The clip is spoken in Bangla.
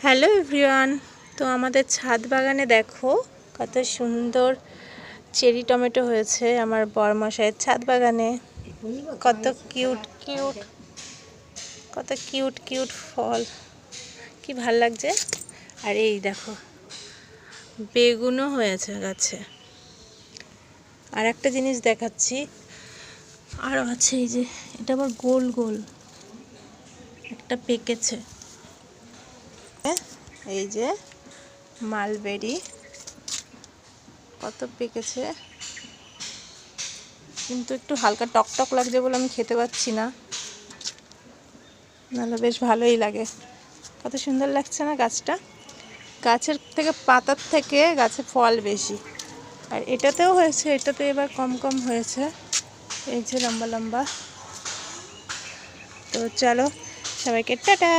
Hello everyone. তো আমাদের ছাদ বাগানে দেখো কত সুন্দর চেরি টমেটো হয়েছে আমার বরমশাইয়ের ছাদ বাগানে। কত কিউট কিউট কিউট ফল, কি ভাল লাগছে। আর এই দেখো বেগুনও হয়েছে গাছে। আর একটা জিনিস দেখাচ্ছি, আরও আছে। এই যে এটা আবার গোল গোল একটা পেকেছে। এই যে মালবেরি কত পেকেছে, কিন্তু একটু হালকা টকটক লাগছে বলে আমি খেতে পাচ্ছি না, নাহলে বেশ ভালোই লাগে। কত সুন্দর লাগছে না গাছটা। গাছের থেকে পাতার থেকে গাছে ফল বেশি। আর এটাতেও হয়েছে, এটাতে এবার কম কম হয়েছে। এই যে লম্বা লম্বা। তো চলো সবাইকে টাটা।